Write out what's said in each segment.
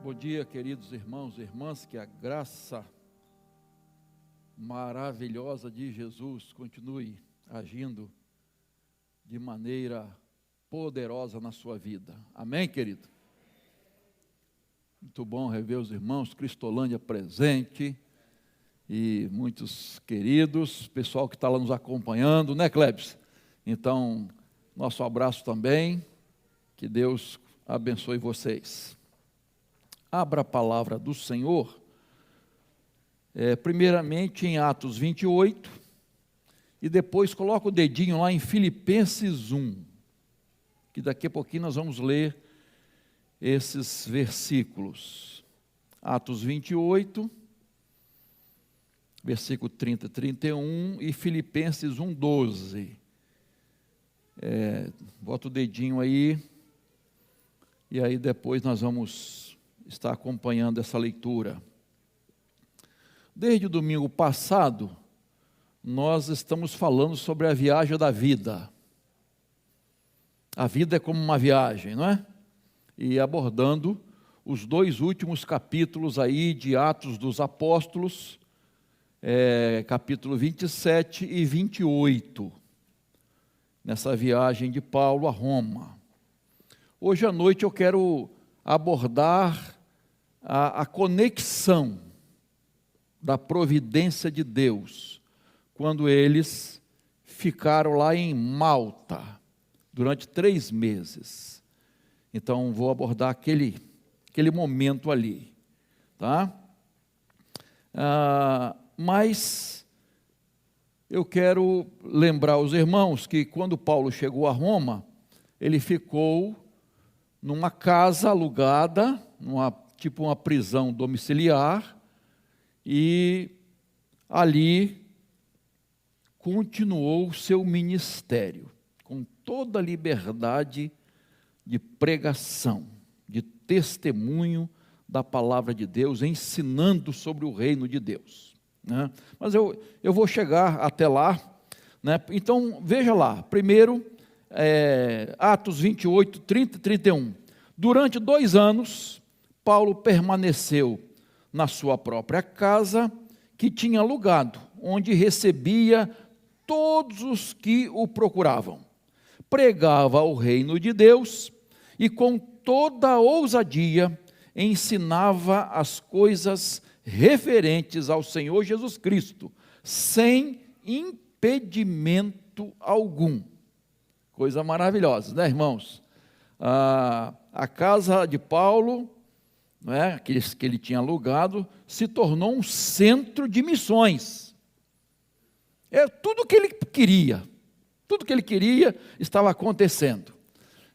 Bom dia, queridos irmãos e irmãs, que a graça maravilhosa de Jesus continue agindo de maneira poderosa na sua vida. Amém, querido? Muito bom rever os irmãos, Cristolândia presente e muitos queridos, pessoal que está lá nos acompanhando, né, Clebs? Então, nosso abraço também, que Deus abençoe vocês. Abra a palavra do Senhor, primeiramente em Atos 28, e depois coloca o dedinho lá em Filipenses 1, que daqui a pouquinho nós vamos ler esses versículos. Atos 28, versículo 30 e 31, e Filipenses 1, 12. Bota o dedinho aí, e aí depois nós vamos estar acompanhando essa leitura. Desde o domingo passado, nós estamos falando sobre a viagem da vida. A vida é como uma viagem, não é? E abordando os dois últimos capítulos aí de Atos dos Apóstolos, capítulo 27 e 28, nessa viagem de Paulo a Roma. Hoje à noite eu quero abordar a conexão da providência de Deus, quando eles ficaram lá em Malta, durante 3 meses. Então, vou abordar aquele momento ali, tá? Mas eu quero lembrar os irmãos que quando Paulo chegou a Roma, ele ficou numa casa alugada, tipo uma prisão domiciliar, e ali continuou o seu ministério, com toda a liberdade de pregação, de testemunho da palavra de Deus, ensinando sobre o reino de Deus, né? Mas eu vou chegar até lá, né? Então, veja lá, primeiro, Atos 28, 30 e 31. Durante 2 anos, Paulo permaneceu na sua própria casa, que tinha alugado, onde recebia todos os que o procuravam. Pregava o reino de Deus e com toda a ousadia ensinava as coisas referentes ao Senhor Jesus Cristo, sem impedimento algum. Coisa maravilhosa, né, irmãos? A casa de Paulo, né, que ele tinha alugado, se tornou um centro de missões. Tudo que ele queria estava acontecendo.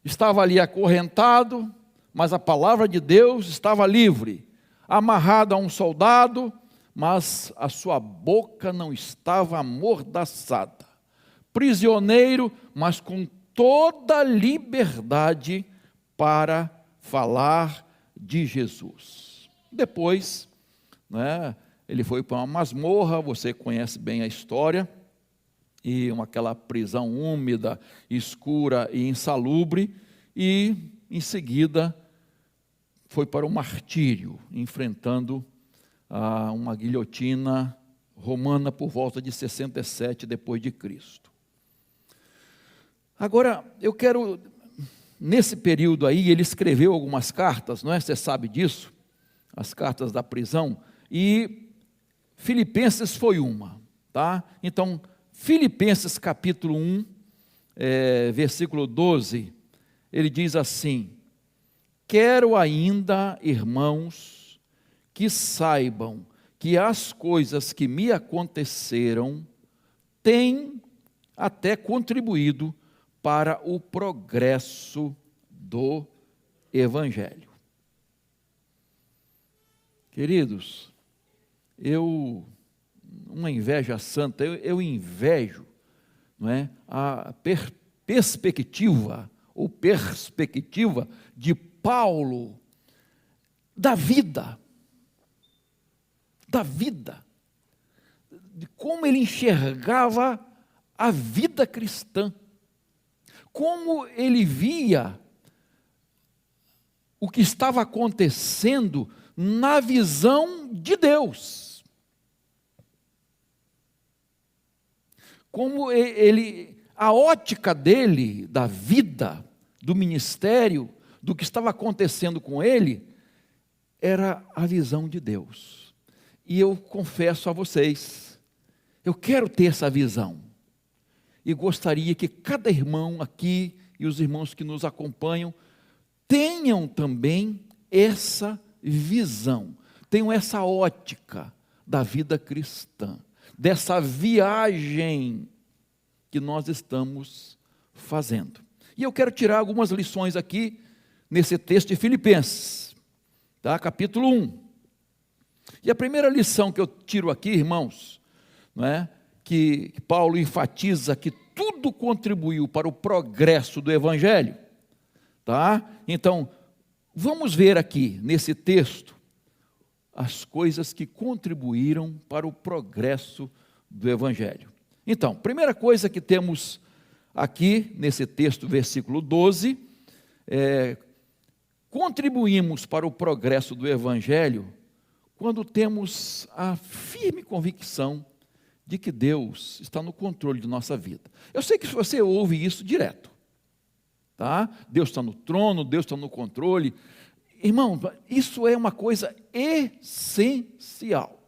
Estava ali acorrentado, mas a palavra de Deus estava livre, amarrado a um soldado, mas a sua boca não estava amordaçada. Prisioneiro, mas com toda a liberdade para falar de Jesus. Depois, né, ele foi para uma masmorra, você conhece bem a história, e aquela prisão úmida, escura e insalubre, e em seguida foi para o martírio, enfrentando uma guilhotina romana por volta de 67 depois de Cristo. Agora, eu quero, nesse período aí, ele escreveu algumas cartas, não é? Você sabe disso, as cartas da prisão, e Filipenses foi uma, tá? Então, Filipenses capítulo 1, versículo 12, ele diz assim: quero ainda, irmãos, que saibam que as coisas que me aconteceram têm até contribuído para o progresso do Evangelho. Queridos, uma inveja santa, eu invejo, não é, a perspectiva de Paulo, da vida, de como ele enxergava a vida cristã, como ele via o que estava acontecendo na visão de Deus. Como a ótica dele, da vida, do ministério, do que estava acontecendo com ele, era a visão de Deus. E eu confesso a vocês, eu quero ter essa visão. E gostaria que cada irmão aqui e os irmãos que nos acompanham tenham também essa visão, tenham essa ótica da vida cristã, dessa viagem que nós estamos fazendo. E eu quero tirar algumas lições aqui nesse texto de Filipenses, tá? Capítulo 1. E a primeira lição que eu tiro aqui, irmãos, não é? Que Paulo enfatiza que tudo contribuiu para o progresso do Evangelho, tá? Então, vamos ver aqui nesse texto as coisas que contribuíram para o progresso do Evangelho. Então, primeira coisa que temos aqui nesse texto, versículo 12, contribuímos para o progresso do Evangelho quando temos a firme convicção de que Deus está no controle de nossa vida. Eu sei que você ouve isso direto, tá? Deus está no trono, Deus está no controle. Irmão, isso é uma coisa essencial.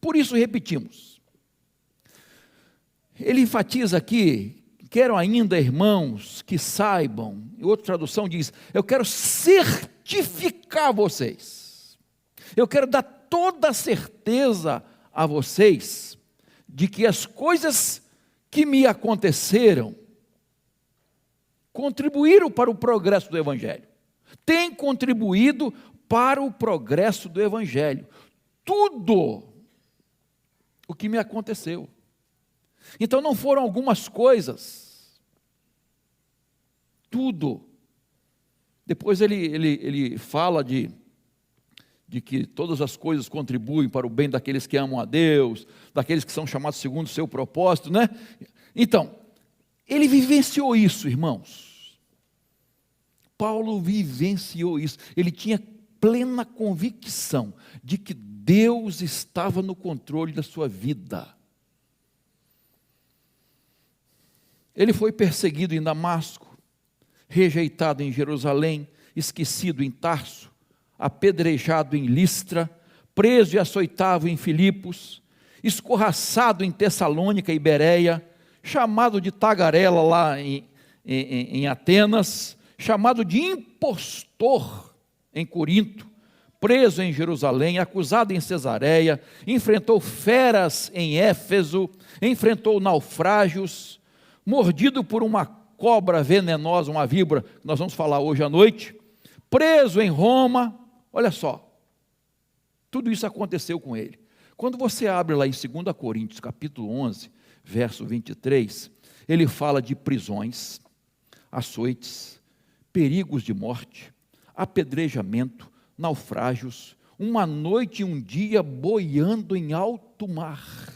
Por isso repetimos. Ele enfatiza aqui, quero ainda, irmãos, que saibam, e outra tradução diz, eu quero certificar vocês, eu quero dar toda a certeza a vocês, de que as coisas que me aconteceram, contribuíram para o progresso do Evangelho, têm contribuído para o progresso do Evangelho, tudo o que me aconteceu. Então não foram algumas coisas, tudo. Depois ele fala de que todas as coisas contribuem para o bem daqueles que amam a Deus, daqueles que são chamados segundo o seu propósito, né? Então, ele vivenciou isso, irmãos. Paulo vivenciou isso, ele tinha plena convicção de que Deus estava no controle da sua vida. Ele foi perseguido em Damasco, rejeitado em Jerusalém, esquecido em Tarso, apedrejado em Listra, preso e açoitado em Filipos, escorraçado em Tessalônica e Bereia, chamado de tagarela lá em Atenas, chamado de impostor em Corinto, preso em Jerusalém, acusado em Cesareia, enfrentou feras em Éfeso, enfrentou naufrágios, mordido por uma cobra venenosa, uma víbora, que nós vamos falar hoje à noite, preso em Roma. Olha só, tudo isso aconteceu com ele. Quando você abre lá em 2 Coríntios, capítulo 11, verso 23, ele fala de prisões, açoites, perigos de morte, apedrejamento, naufrágios, uma noite e um dia boiando em alto mar,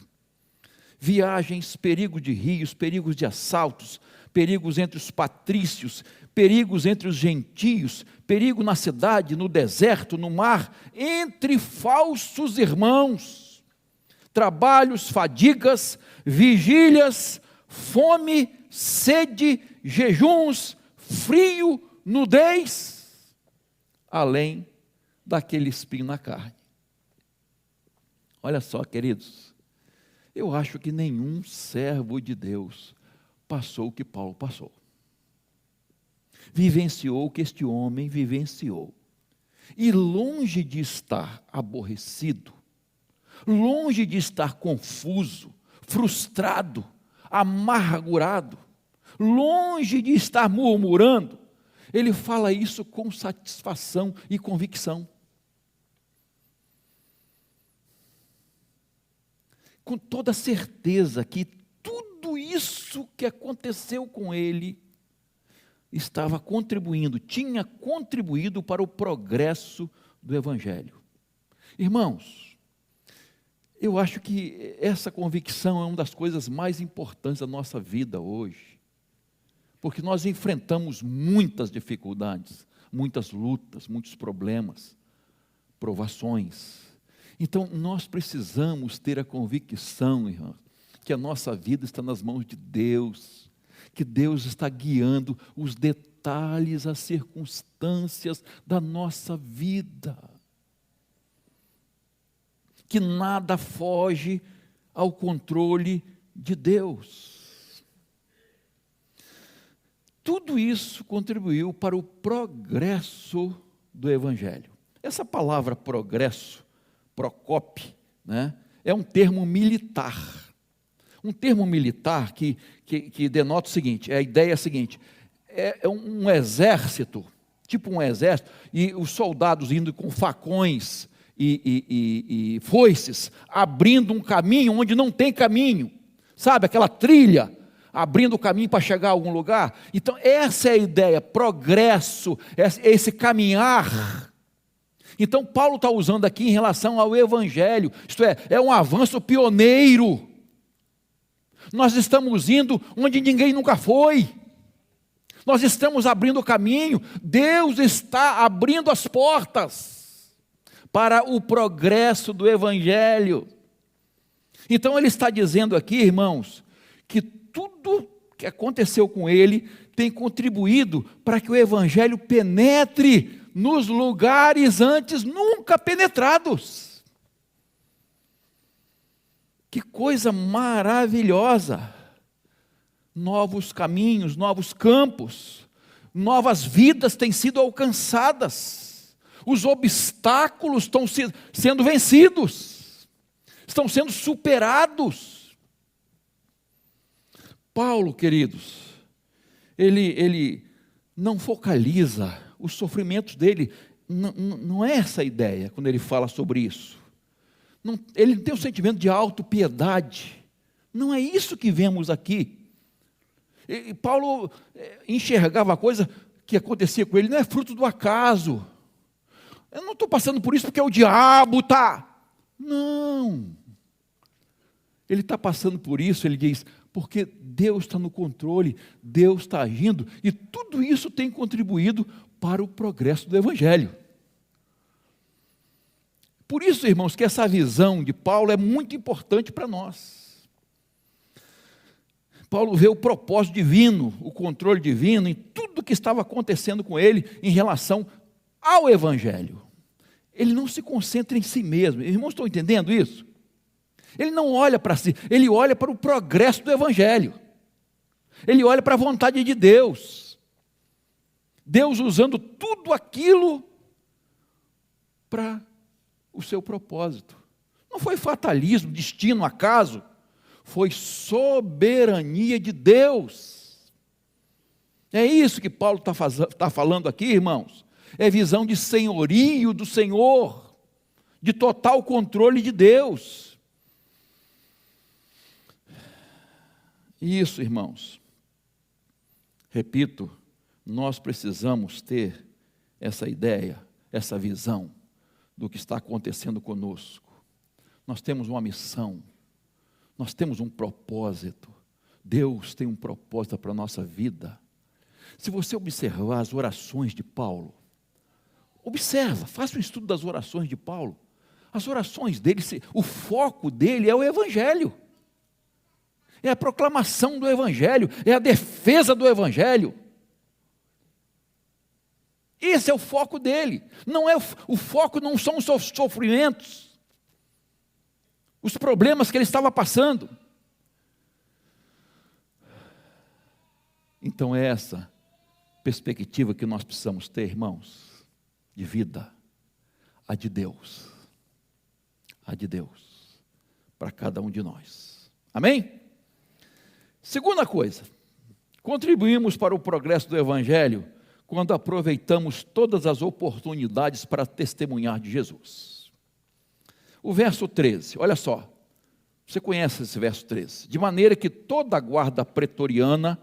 viagens, perigos de rios, perigos de assaltos, perigos entre os patrícios, perigos entre os gentios, perigo na cidade, no deserto, no mar, entre falsos irmãos, trabalhos, fadigas, vigílias, fome, sede, jejuns, frio, nudez, além daquele espinho na carne. Olha só, queridos, eu acho que nenhum servo de Deus passou o que Paulo passou. Vivenciou o que este homem vivenciou. E longe de estar aborrecido, longe de estar confuso, frustrado, amargurado, longe de estar murmurando, ele fala isso com satisfação e convicção. Com toda certeza que tudo isso que aconteceu com ele estava contribuindo, tinha contribuído para o progresso do Evangelho. Irmãos, eu acho que essa convicção é uma das coisas mais importantes da nossa vida hoje, porque nós enfrentamos muitas dificuldades, muitas lutas, muitos problemas, provações. Então, nós precisamos ter a convicção, irmãos, que a nossa vida está nas mãos de Deus, que Deus está guiando os detalhes, as circunstâncias da nossa vida, que nada foge ao controle de Deus. Tudo isso contribuiu para o progresso do Evangelho. Essa palavra progresso, Procope, né, é um termo militar. Um termo militar que denota o seguinte, a ideia é a seguinte, é um exército, tipo um exército, e os soldados indo com facões e foices, abrindo um caminho onde não tem caminho, sabe, aquela trilha, abrindo o caminho para chegar a algum lugar. Então essa é a ideia, progresso, esse caminhar. Então Paulo está usando aqui em relação ao Evangelho, isto é um avanço pioneiro. Nós estamos indo onde ninguém nunca foi, nós estamos abrindo o caminho, Deus está abrindo as portas para o progresso do Evangelho. Então ele está dizendo aqui, irmãos, que tudo que aconteceu com ele tem contribuído para que o Evangelho penetre nos lugares antes nunca penetrados. Que coisa maravilhosa! Novos caminhos, novos campos, novas vidas têm sido alcançadas, os obstáculos estão sendo vencidos, estão sendo superados. Paulo, queridos, ele não focaliza os sofrimentos dele, não é essa a ideia quando ele fala sobre isso. Não, ele tem um sentimento de autopiedade, não é isso que vemos aqui. E Paulo enxergava a coisa que acontecia com ele, não é fruto do acaso. Eu não estou passando por isso porque o diabo está. Não. Ele está passando por isso, ele diz, porque Deus está no controle, Deus está agindo, e tudo isso tem contribuído para o progresso do Evangelho. Por isso, irmãos, que essa visão de Paulo é muito importante para nós. Paulo vê o propósito divino, o controle divino em tudo que estava acontecendo com ele em relação ao Evangelho. Ele não se concentra em si mesmo. Irmãos, estão entendendo isso? Ele não olha para si, ele olha para o progresso do Evangelho. Ele olha para a vontade de Deus. Deus usando tudo aquilo para o seu propósito. Não foi fatalismo, destino, acaso. Foi soberania de Deus. É isso que Paulo está falando aqui, irmãos. É visão de senhorio do Senhor, de total controle de Deus. Isso, irmãos. Repito, nós precisamos ter essa ideia, essa visão do que está acontecendo conosco. Nós temos uma missão, nós temos um propósito. Deus tem um propósito para a nossa vida. Se você observar as orações de Paulo, observa, faça um estudo das orações de Paulo. As orações dele, o foco dele é o Evangelho. É a proclamação do Evangelho, é a defesa do Evangelho. Esse é o foco dele. Não é o foco não são os sofrimentos, os problemas que ele estava passando. Então é essa perspectiva que nós precisamos ter, irmãos, de vida, a de Deus, para cada um de nós. Amém? Segunda coisa, contribuímos para o progresso do Evangelho quando aproveitamos todas as oportunidades para testemunhar de Jesus. O verso 13, olha só, você conhece esse verso 13, de maneira que toda a guarda pretoriana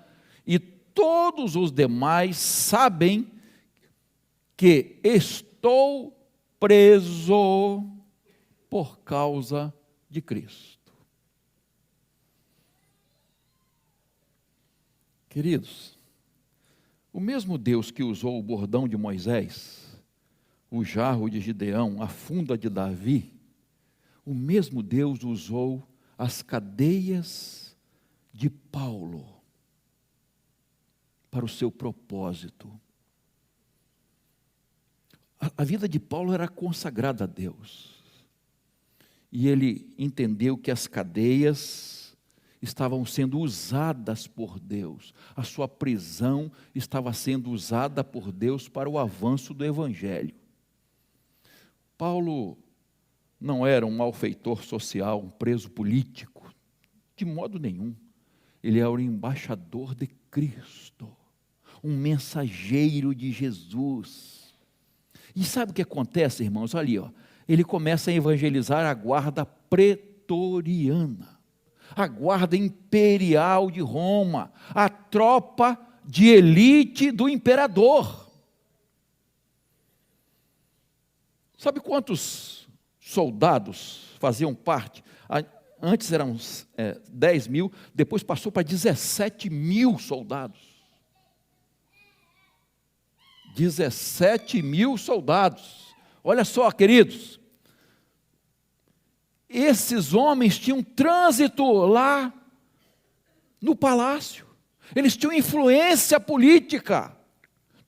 e todos os demais sabem que estou preso por causa de Cristo. Queridos, O mesmo Deus que usou o bordão de Moisés, o jarro de Gideão, a funda de Davi, o mesmo Deus usou as cadeias de Paulo para o seu propósito. A vida de Paulo era consagrada a Deus. E ele entendeu que as cadeias estavam sendo usadas por Deus. A sua prisão estava sendo usada por Deus para o avanço do Evangelho. Paulo não era um malfeitor social, um preso político, de modo nenhum. Ele era o embaixador de Cristo, um mensageiro de Jesus. E sabe o que acontece, irmãos? Olha ali, ó. Ele começa a evangelizar a guarda pretoriana, a guarda imperial de Roma, a tropa de elite do imperador. Sabe quantos soldados faziam parte? Antes eram 10 mil, depois passou para 17 mil soldados. 17 mil soldados. Olha só, queridos, esses homens tinham trânsito lá no palácio. Eles tinham influência política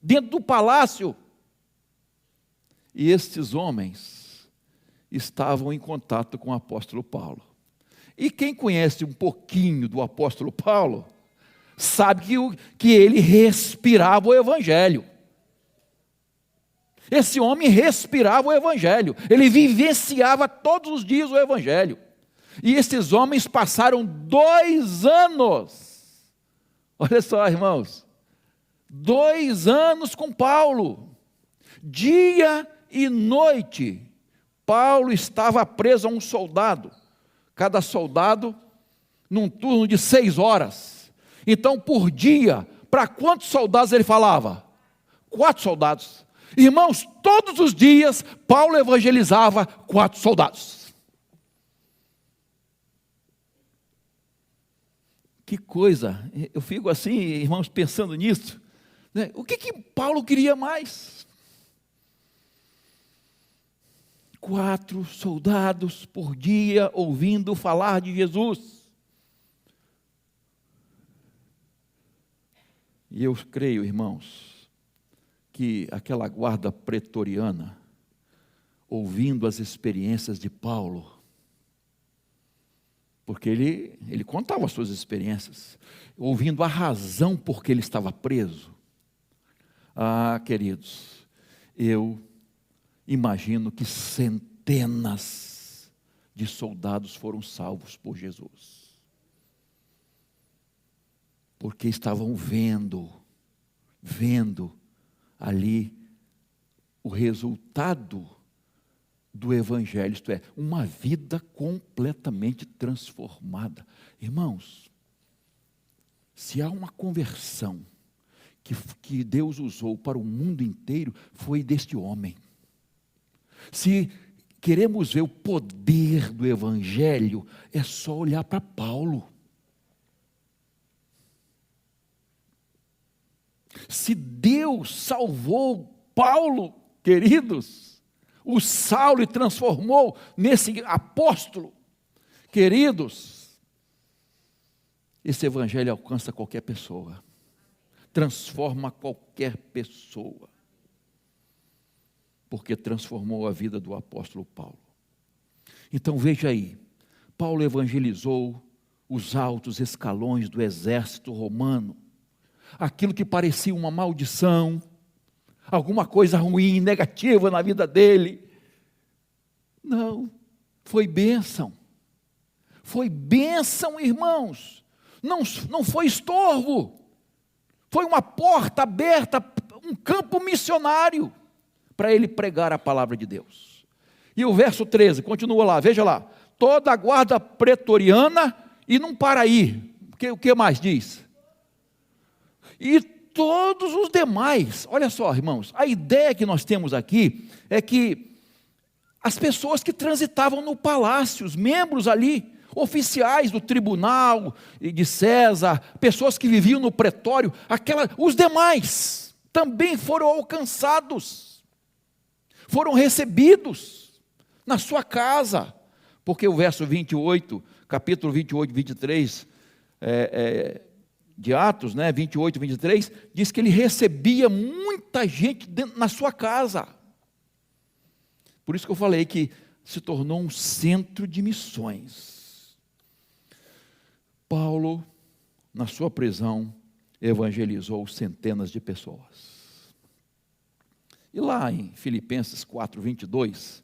dentro do palácio. E estes homens estavam em contato com o apóstolo Paulo. E quem conhece um pouquinho do apóstolo Paulo, sabe que ele respirava o Evangelho. Esse homem respirava o Evangelho, ele vivenciava todos os dias o Evangelho. E esses homens passaram 2 anos, olha só, irmãos, 2 anos com Paulo, dia e noite. Paulo estava preso a um soldado, cada soldado num turno de 6 horas. Então, por dia, para quantos soldados ele falava? 4 soldados. Irmãos, todos os dias, Paulo evangelizava 4 soldados. Que coisa, eu fico assim, irmãos, pensando nisso, né? O que Paulo queria mais? 4 soldados por dia ouvindo falar de Jesus. E eu creio, irmãos, que aquela guarda pretoriana, ouvindo as experiências de Paulo, porque ele contava as suas experiências, ouvindo a razão por que ele estava preso. Ah, queridos, eu imagino que centenas de soldados foram salvos por Jesus, porque estavam vendo ali o resultado do Evangelho, isto é, uma vida completamente transformada. Irmãos, se há uma conversão que Deus usou para o mundo inteiro, foi deste homem. Se queremos ver o poder do Evangelho, é só olhar para Paulo. Se Deus salvou Paulo, queridos, o Saulo e transformou nesse apóstolo, queridos, esse Evangelho alcança qualquer pessoa, transforma qualquer pessoa, porque transformou a vida do apóstolo Paulo. Então veja aí, Paulo evangelizou os altos escalões do exército romano. Aquilo que parecia uma maldição, alguma coisa ruim, negativa na vida dele. Não, foi bênção. Foi bênção, irmãos. Não foi estorvo. Foi uma porta aberta, um campo missionário, para ele pregar a palavra de Deus. E o verso 13, continua lá, veja lá. Toda a guarda pretoriana, e não para aí. O que mais diz? E todos os demais, olha só, irmãos, a ideia que nós temos aqui é que as pessoas que transitavam no palácio, os membros ali, oficiais do tribunal de César, pessoas que viviam no pretório, os demais também foram alcançados, foram recebidos na sua casa, porque o verso 28, capítulo 28, 23, de Atos, 28, 23, diz que ele recebia muita gente na sua casa. Por isso que eu falei que se tornou um centro de missões. Paulo, na sua prisão, evangelizou centenas de pessoas. E lá em Filipenses 4, 22,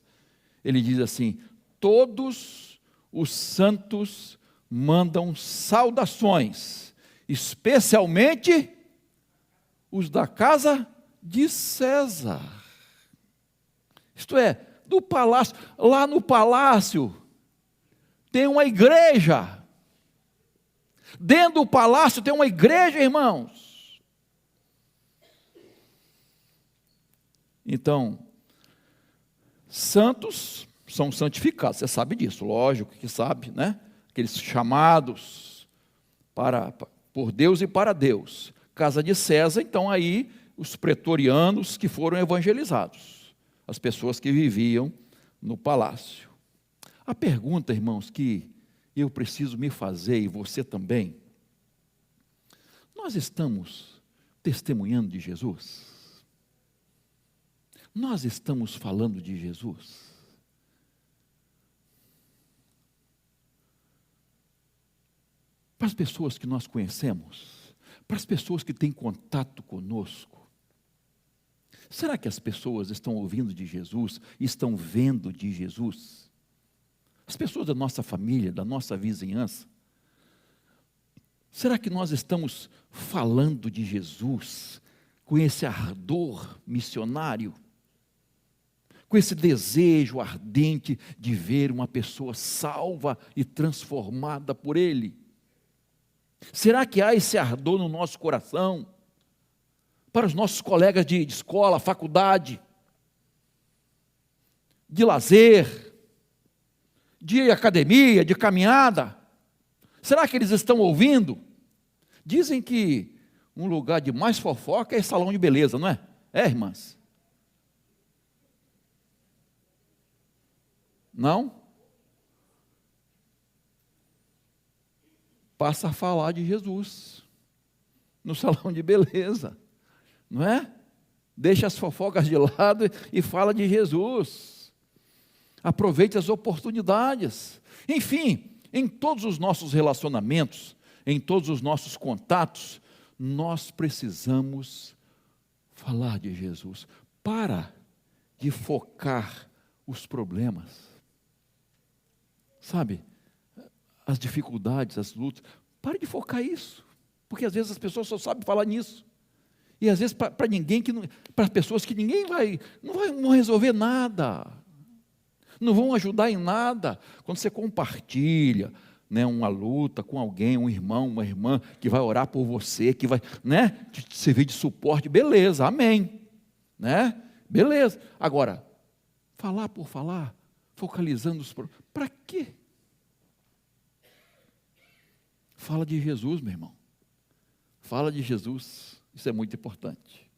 ele diz assim: todos os santos mandam saudações, especialmente os da casa de César. Isto é, do palácio. Lá no palácio tem uma igreja. Dentro do palácio tem uma igreja, irmãos. Então, santos são santificados, você sabe disso, lógico que sabe, né? Aqueles chamados por Deus e para Deus. Casa de César, então aí os pretorianos que foram evangelizados, as pessoas que viviam no palácio. A pergunta, irmãos, que eu preciso me fazer, e você também: nós estamos testemunhando de Jesus? Nós estamos falando de Jesus? Para as pessoas que nós conhecemos, para as pessoas que têm contato conosco, será que as pessoas estão ouvindo de Jesus, estão vendo de Jesus? As pessoas da nossa família, da nossa vizinhança, será que nós estamos falando de Jesus com esse ardor missionário? Com esse desejo ardente de ver uma pessoa salva e transformada por Ele? Será que há esse ardor no nosso coração? Para os nossos colegas de escola, faculdade, de lazer, de academia, de caminhada, será que eles estão ouvindo? Dizem que um lugar de mais fofoca é salão de beleza, não é? É, irmãs? Não? Passa a falar de Jesus no salão de beleza, não é? Deixa as fofocas de lado e fala de Jesus. Aproveite as oportunidades. Enfim, em todos os nossos relacionamentos, em todos os nossos contatos, nós precisamos falar de Jesus. Para de focar os problemas. Sabe, as dificuldades, as lutas. Pare de focar isso, porque às vezes as pessoas só sabem falar nisso. E às vezes para ninguém, para pessoas que ninguém não vão resolver nada, não vão ajudar em nada. Quando você compartilha, uma luta com alguém, um irmão, uma irmã, que vai orar por você, que vai, te servir de suporte, beleza, amém, beleza. Agora, falar por falar, focalizando os problemas, para quê? Fala de Jesus, meu irmão. Fala de Jesus. Isso é muito importante.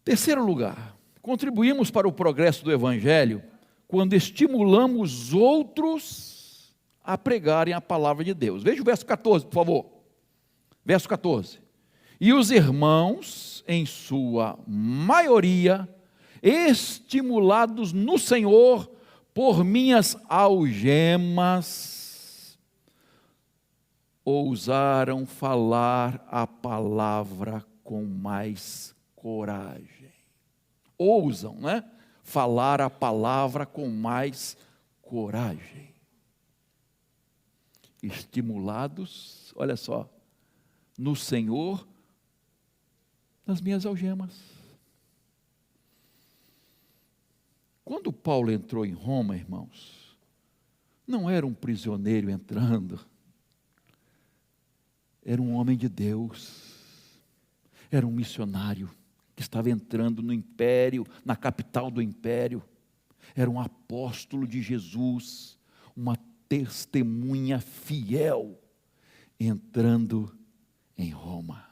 Terceiro lugar, contribuímos para o progresso do Evangelho quando estimulamos outros a pregarem a palavra de Deus. Veja o verso 14, por favor. Verso 14. E os irmãos, em sua maioria, estimulados no Senhor por minhas algemas, ousaram falar a palavra com mais coragem. Ousam, falar a palavra com mais coragem. Estimulados, olha só, no Senhor, nas minhas algemas. Quando Paulo entrou em Roma, irmãos, não era um prisioneiro entrando, era um homem de Deus, era um missionário que estava entrando no império, na capital do império, era um apóstolo de Jesus, uma testemunha fiel entrando em Roma.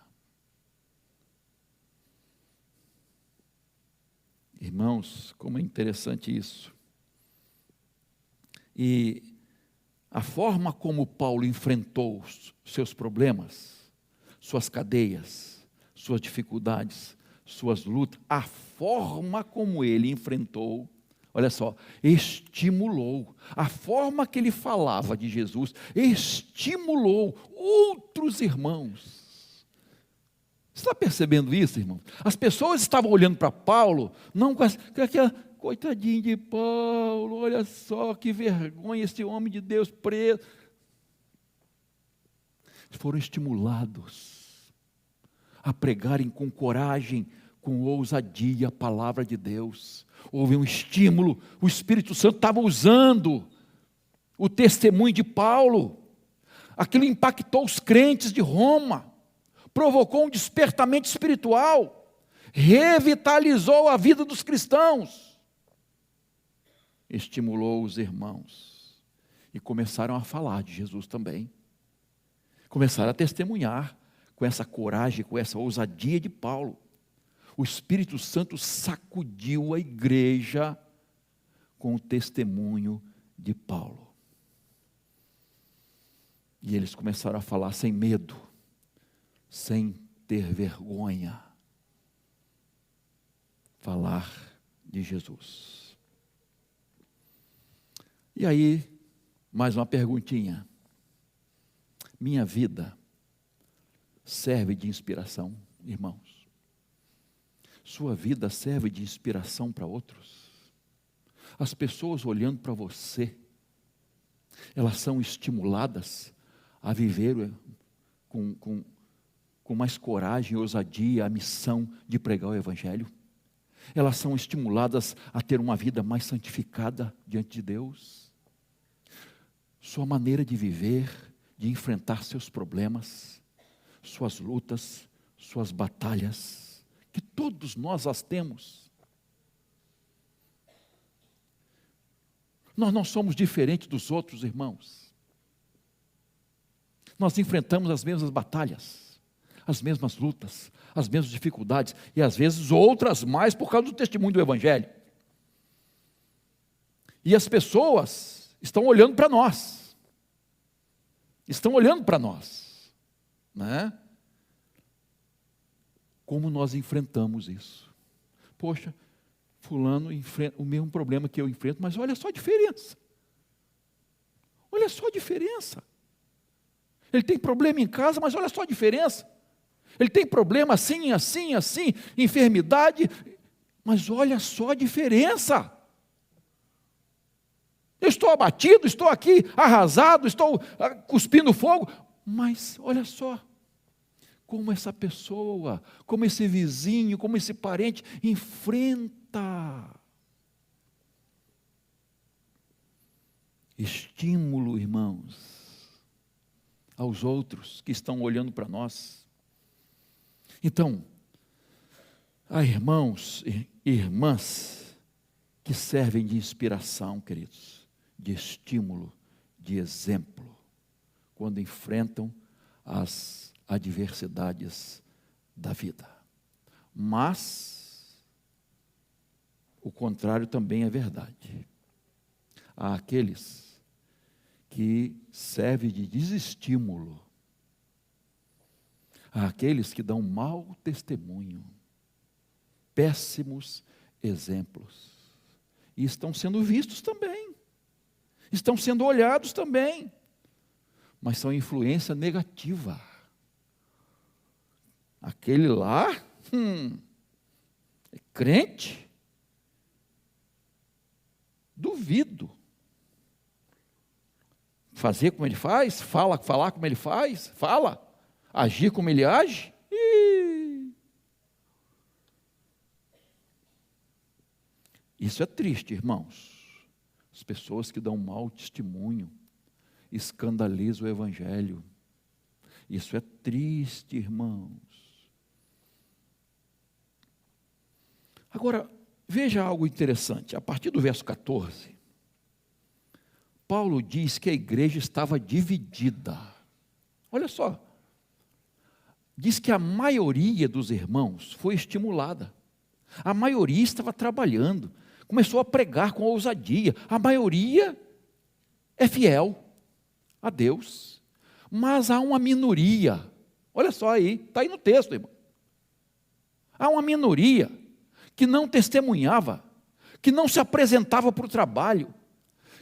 Irmãos, como é interessante isso. E a forma como Paulo enfrentou seus problemas, suas cadeias, suas dificuldades, suas lutas, a forma como ele enfrentou, olha só, estimulou. A forma que ele falava de Jesus estimulou outros irmãos. Você está percebendo isso, irmão? As pessoas estavam olhando para Paulo, não com aquela, coitadinho de Paulo, olha só que vergonha esse homem de Deus preso. Foram estimulados a pregarem com coragem, com ousadia a palavra de Deus. Houve um estímulo, o Espírito Santo estava usando o testemunho de Paulo. Aquilo impactou os crentes de Roma, provocou um despertamento espiritual, revitalizou a vida dos cristãos, estimulou os irmãos e começaram a falar de Jesus também. Começaram a testemunhar com essa coragem, com essa ousadia de Paulo. O Espírito Santo sacudiu a igreja com o testemunho de Paulo. E eles começaram a falar sem medo, sem ter vergonha, falar de Jesus. E aí, mais uma perguntinha. Minha vida serve de inspiração, irmãos? Sua vida serve de inspiração para outros? As pessoas olhando para você, elas são estimuladas a viver com mais coragem e ousadia a missão de pregar o Evangelho? Elas são estimuladas a ter uma vida mais santificada diante de Deus? Sua maneira de viver, de enfrentar seus problemas, suas lutas, suas batalhas, que todos nós as temos. Nós não somos diferentes dos outros, irmãos. Nós enfrentamos as mesmas batalhas, as mesmas lutas, as mesmas dificuldades, e às vezes outras mais por causa do testemunho do Evangelho. E as pessoas estão olhando para nós. Estão olhando para nós, né? Como nós enfrentamos isso? Poxa, fulano enfrenta o mesmo problema que eu enfrento, mas olha só a diferença. Olha só a diferença. Ele tem problema em casa, mas olha só a diferença. Ele tem problema assim, assim, assim, enfermidade, mas olha só a diferença. Eu estou abatido, estou aqui arrasado, estou cuspindo fogo, mas olha só como essa pessoa, como esse vizinho, como esse parente enfrenta. Estímulo, irmãos, aos outros que estão olhando para nós. Então, há irmãos e irmãs que servem de inspiração, queridos, de estímulo, de exemplo, quando enfrentam as adversidades da vida. Mas o contrário também é verdade. Há aqueles que servem de desestímulo, há aqueles que dão mau testemunho, péssimos exemplos, e estão sendo vistos também, estão sendo olhados também, mas são influência negativa. Aquele lá, é crente? Duvido. Fazer como ele faz, falar como ele faz, agir como ele age. Isso é triste, irmãos. As pessoas que dão mau testemunho, escandalizam o Evangelho. Isso é triste, irmãos. Agora, veja algo interessante. A partir do verso 14, Paulo diz que a igreja estava dividida. Olha só, diz que a maioria dos irmãos foi estimulada. A maioria estava trabalhando, começou a pregar com ousadia. A maioria é fiel a Deus, mas há uma minoria. Olha só aí, está aí no texto, irmão. Há uma minoria que não testemunhava, que não se apresentava para o trabalho,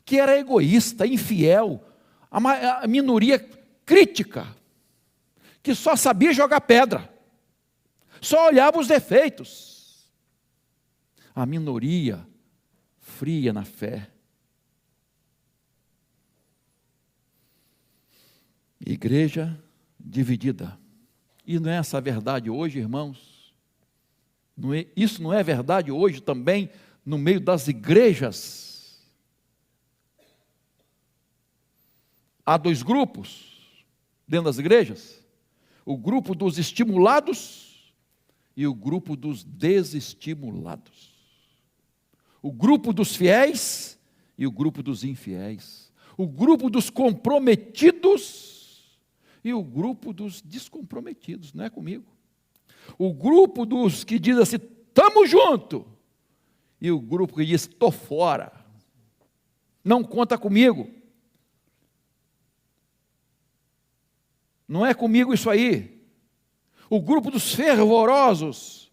que era egoísta, infiel, a minoria crítica, que só sabia jogar pedra, só olhava os defeitos. A minoria fria na fé. Igreja dividida. E não é essa a verdade hoje, irmãos? Isso não é verdade hoje também no meio das igrejas? Há dois grupos dentro das igrejas: o grupo dos estimulados e o grupo dos desestimulados, o grupo dos fiéis e o grupo dos infiéis, o grupo dos comprometidos e o grupo dos descomprometidos. Não é comigo? O grupo dos que diz assim, estamos junto, e o grupo que diz, estou fora, não conta comigo, não é comigo isso aí. O grupo dos fervorosos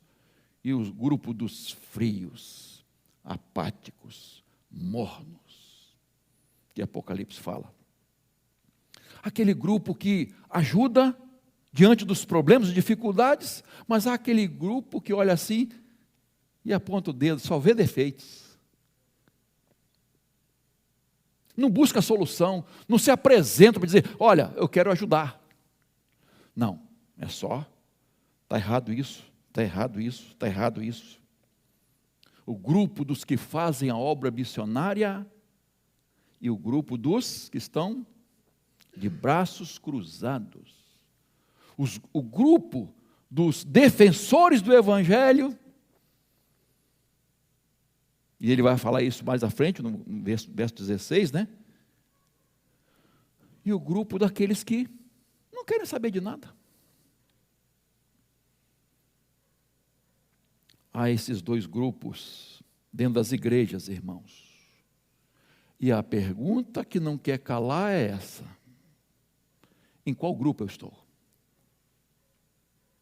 e o grupo dos frios, apáticos, mornos, que Apocalipse fala. Aquele grupo que ajuda diante dos problemas e dificuldades, mas há aquele grupo que olha assim e aponta o dedo, só vê defeitos. Não busca solução, não se apresenta para dizer, olha, eu quero ajudar. Não, é só, está errado isso, está errado isso, está errado isso. O grupo dos que fazem a obra missionária e o grupo dos que estão de braços cruzados. O grupo dos defensores do Evangelho, e ele vai falar isso mais à frente, no verso 16, né? E o grupo daqueles que não querem saber de nada. Há esses dois grupos dentro das igrejas, irmãos. E a pergunta que não quer calar é essa: em qual grupo eu estou?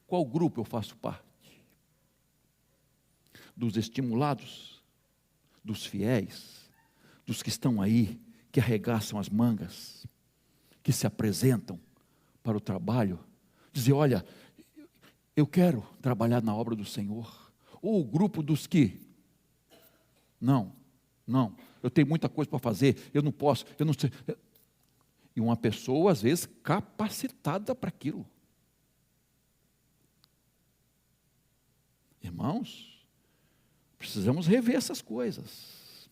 Qual grupo eu faço parte? Dos estimulados, dos fiéis, dos que estão aí, que arregaçam as mangas, que se apresentam para o trabalho, dizer, olha, eu quero trabalhar na obra do Senhor. Ou o grupo dos que, não, eu tenho muita coisa para fazer, eu não posso, eu não sei. E uma pessoa, às vezes, capacitada para aquilo. Irmãos, precisamos rever essas coisas.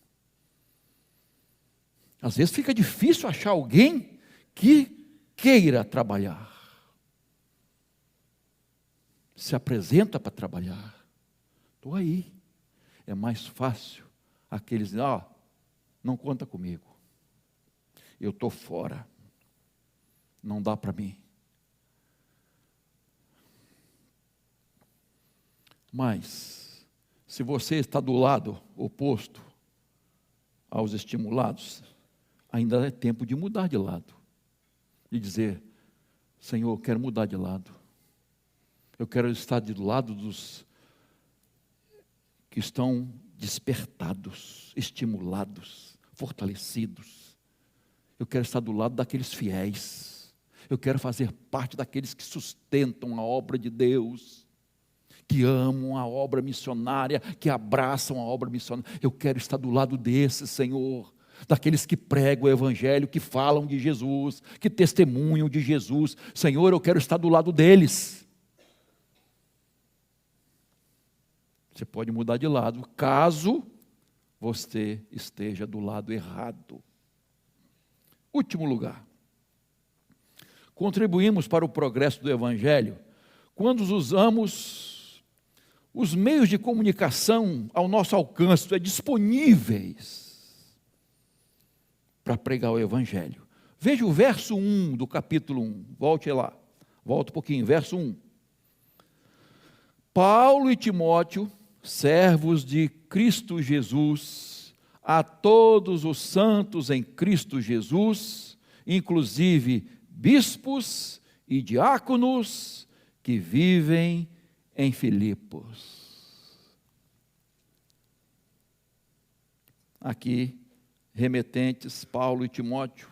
Às vezes fica difícil achar alguém que queira trabalhar, se apresenta para trabalhar. Estou aí. É mais fácil aqueles dizem, não conta comigo, eu estou fora, não dá para mim. Mas, se você está do lado oposto aos estimulados, ainda é tempo de mudar de lado. E dizer, Senhor, eu quero mudar de lado. Eu quero estar do lado dos que estão despertados, estimulados, fortalecidos. Eu quero estar do lado daqueles fiéis. Eu quero fazer parte daqueles que sustentam a obra de Deus, que amam a obra missionária, que abraçam a obra missionária. Eu quero estar do lado desses, Senhor, daqueles que pregam o Evangelho, que falam de Jesus, que testemunham de Jesus. Senhor, eu quero estar do lado deles. Você pode mudar de lado, caso você esteja do lado errado. Último lugar. Contribuímos para o progresso do Evangelho quando usamos os meios de comunicação ao nosso alcance, disponíveis para pregar o Evangelho. Veja o verso 1 do capítulo 1, volte lá, volta um pouquinho, verso 1. Paulo e Timóteo, servos de Cristo Jesus, a todos os santos em Cristo Jesus, inclusive bispos e diáconos que vivem em Filipos. Aqui, remetentes, Paulo e Timóteo,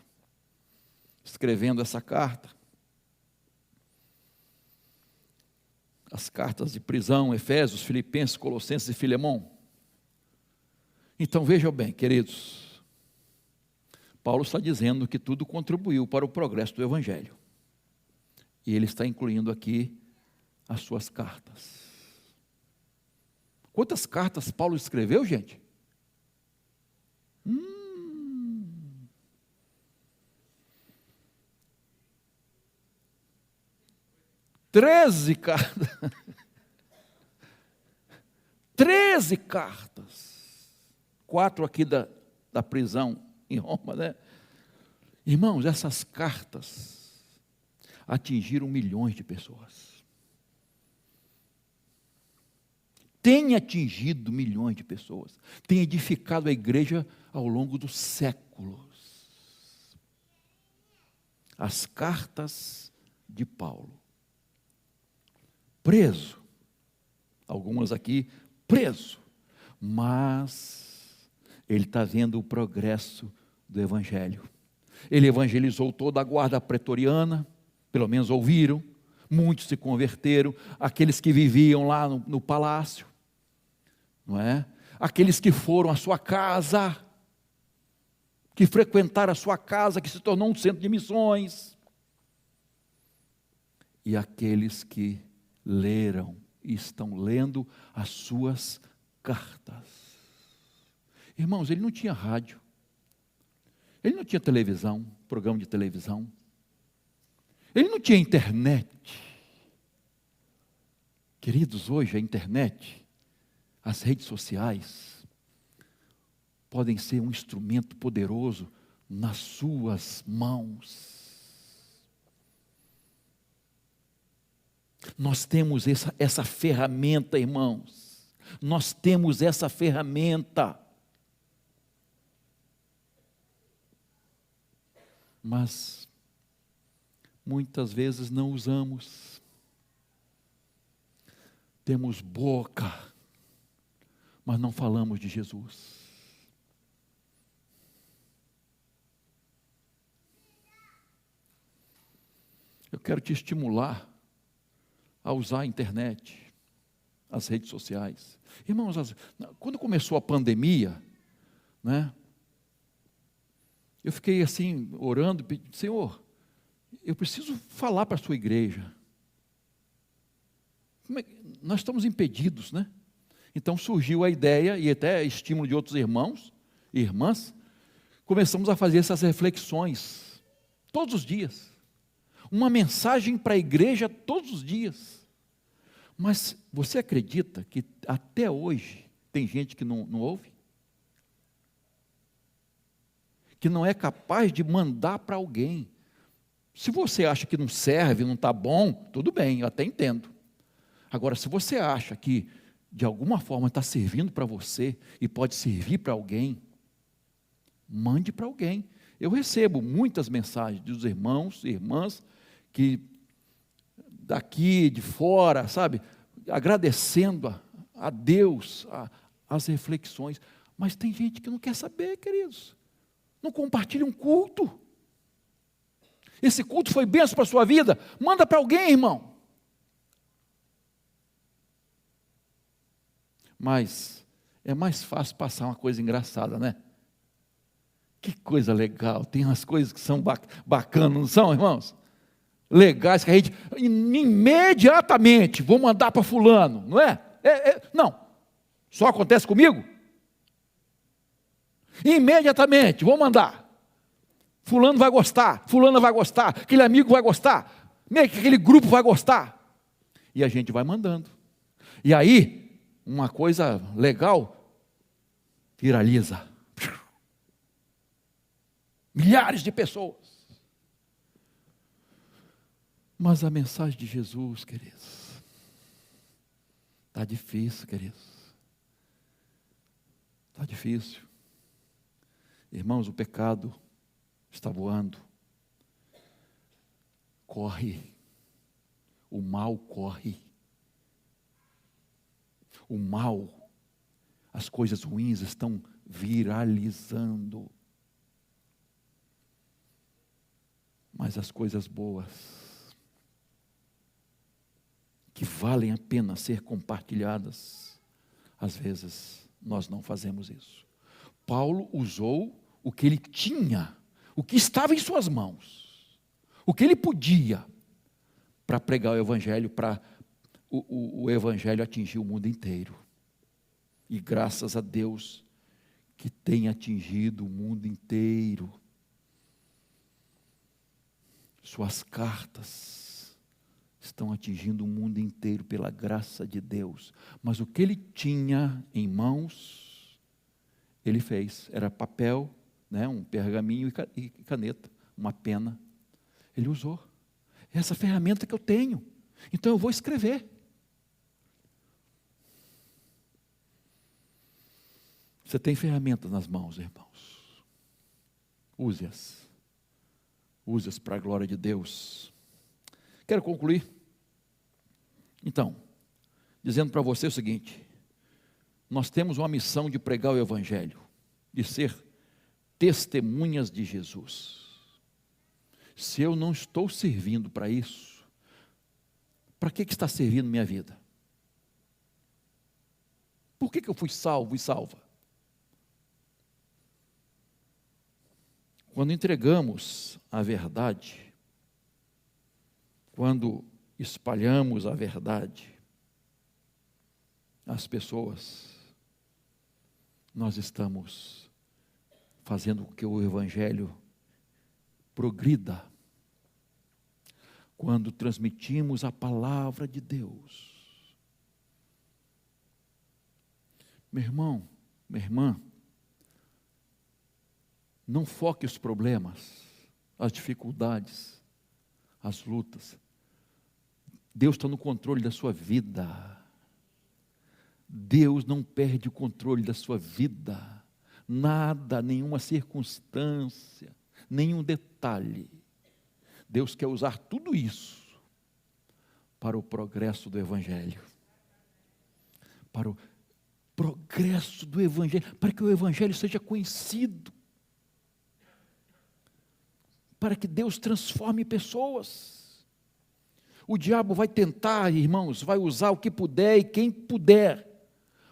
escrevendo essa carta. As cartas de prisão, Efésios, Filipenses, Colossenses e Filemão. Então vejam bem, queridos, Paulo está dizendo que tudo contribuiu para o progresso do Evangelho. E ele está incluindo aqui as suas cartas. Quantas cartas Paulo escreveu, gente? 13 cartas. 13 cartas. 4 aqui da prisão em Roma, né? Irmãos, essas cartas atingiram milhões de pessoas. Tem atingido milhões de pessoas. Tem edificado a igreja ao longo dos séculos. As cartas de Paulo. Preso, algumas aqui preso, mas ele está vendo o progresso do Evangelho. Ele evangelizou toda a guarda pretoriana, pelo menos ouviram, muitos se converteram, aqueles que viviam lá no palácio, não é? Aqueles que foram à sua casa, que frequentaram a sua casa, que se tornou um centro de missões, e aqueles que leram e estão lendo as suas cartas. Irmãos, ele não tinha rádio, ele não tinha televisão, programa de televisão, ele não tinha internet. Queridos, hoje a internet, as redes sociais, podem ser um instrumento poderoso nas suas mãos. Nós temos essa ferramenta, irmãos. Nós temos essa ferramenta. Mas muitas vezes não usamos. Temos boca, mas não falamos de Jesus. Eu quero te estimular a usar a internet, as redes sociais. Irmãos, quando começou a pandemia, né, eu fiquei assim, orando, pedindo, Senhor, eu preciso falar para a sua igreja. Nós estamos impedidos, né? Então surgiu a ideia, e até estímulo de outros irmãos e irmãs, começamos a fazer essas reflexões, todos os dias. Uma mensagem para a igreja todos os dias. Mas você acredita que até hoje tem gente que não ouve? Que não é capaz de mandar para alguém. Se você acha que não serve, não está bom, tudo bem, eu até entendo. Agora, se você acha que de alguma forma está servindo para você e pode servir para alguém, mande para alguém. Eu recebo muitas mensagens dos irmãos e irmãs que daqui, de fora, sabe, agradecendo a Deus as reflexões, mas tem gente que não quer saber, queridos, não compartilha um culto. Esse culto foi bênção para a sua vida, manda para alguém, irmão. Mas é mais fácil passar uma coisa engraçada, né? Que coisa legal, tem umas coisas que são bacanas, não são, irmãos? Legais, que a gente imediatamente vou mandar para fulano, não é? Não, só acontece comigo. Imediatamente, vou mandar. Fulano vai gostar, fulana vai gostar, aquele amigo vai gostar, aquele grupo vai gostar. E a gente vai mandando. E aí, uma coisa legal, viraliza. milhares de pessoas. Mas a mensagem de Jesus, queridos, está difícil, queridos. Está difícil. Irmãos, o pecado está voando. Corre. O mal corre. O mal, as coisas ruins estão viralizando. Mas as coisas boas, que valem a pena ser compartilhadas, às vezes nós não fazemos isso. Paulo usou o que ele tinha, o que estava em suas mãos, o que ele podia, para pregar o Evangelho, para o Evangelho atingir o mundo inteiro. E graças a Deus que tem atingido o mundo inteiro. Suas cartas estão atingindo o mundo inteiro pela graça de Deus. Mas o que ele tinha em mãos, ele fez. Era papel, né, um pergaminho e caneta, uma pena. Ele usou. Essa ferramenta que eu tenho. Então eu vou escrever. Você tem ferramentas nas mãos, irmãos. Use-as. Use-as para a glória de Deus. Quero concluir, então, dizendo para você o seguinte: nós temos uma missão de pregar o Evangelho, de ser testemunhas de Jesus. Se eu não estou servindo para isso, para que está servindo minha vida? Por que eu fui salvo e salva? Quando entregamos a verdade, quando espalhamos a verdade às pessoas, nós estamos fazendo com que o Evangelho progrida. Quando transmitimos a palavra de Deus. Meu irmão, minha irmã, não foque os problemas, as dificuldades, as lutas. Deus está no controle da sua vida. Deus não perde o controle da sua vida. Nada, nenhuma circunstância, nenhum detalhe. Deus quer usar tudo isso para o progresso do Evangelho. Para o progresso do Evangelho, para que o Evangelho seja conhecido. Para que Deus transforme pessoas. O diabo vai tentar, irmãos, vai usar o que puder e quem puder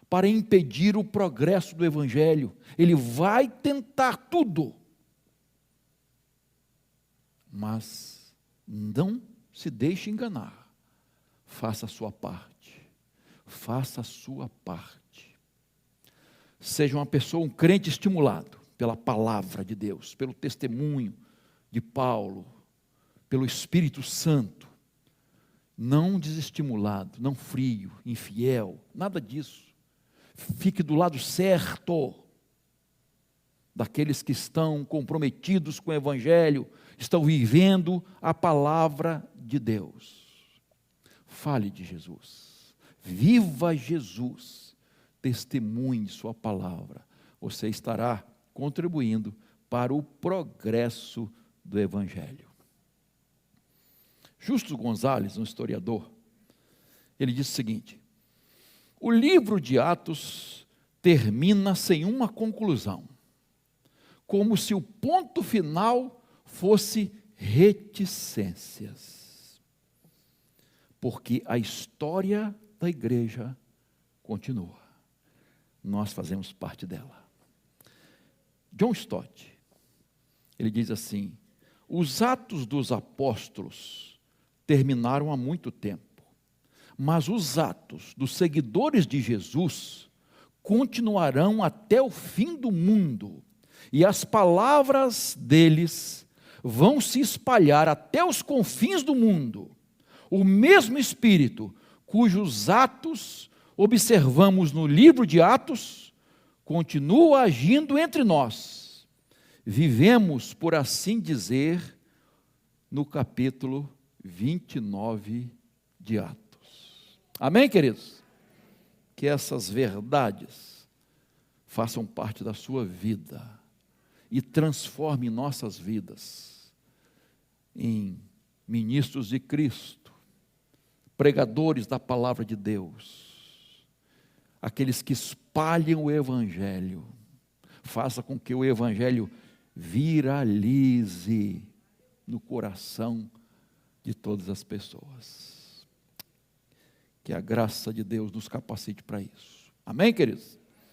para impedir o progresso do Evangelho. Ele vai tentar tudo. Mas não se deixe enganar. Faça a sua parte. Faça a sua parte. Seja uma pessoa, um crente estimulado pela palavra de Deus, pelo testemunho de Paulo, pelo Espírito Santo. Não desestimulado, não frio, infiel, nada disso. Fique do lado certo daqueles que estão comprometidos com o Evangelho, estão vivendo a palavra de Deus. Fale de Jesus, viva Jesus, testemunhe sua palavra. Você estará contribuindo para o progresso do Evangelho. Justo Gonzalez, um historiador, ele disse o seguinte: o livro de Atos termina sem uma conclusão, como se o ponto final fosse reticências, porque a história da igreja continua. Nós fazemos parte dela. John Stott, ele diz assim: os Atos dos Apóstolos terminaram há muito tempo, mas os atos dos seguidores de Jesus continuarão até o fim do mundo, e as palavras deles vão se espalhar até os confins do mundo. O mesmo Espírito, cujos atos observamos no livro de Atos, continua agindo entre nós, vivemos, por assim dizer, no capítulo 29 de Atos. Amém, queridos? Que essas verdades façam parte da sua vida e transformem nossas vidas em ministros de Cristo, pregadores da palavra de Deus, aqueles que espalham o Evangelho. Faça com que o Evangelho viralize no coração de todas as pessoas. Que a graça de Deus nos capacite para isso. Amém, queridos?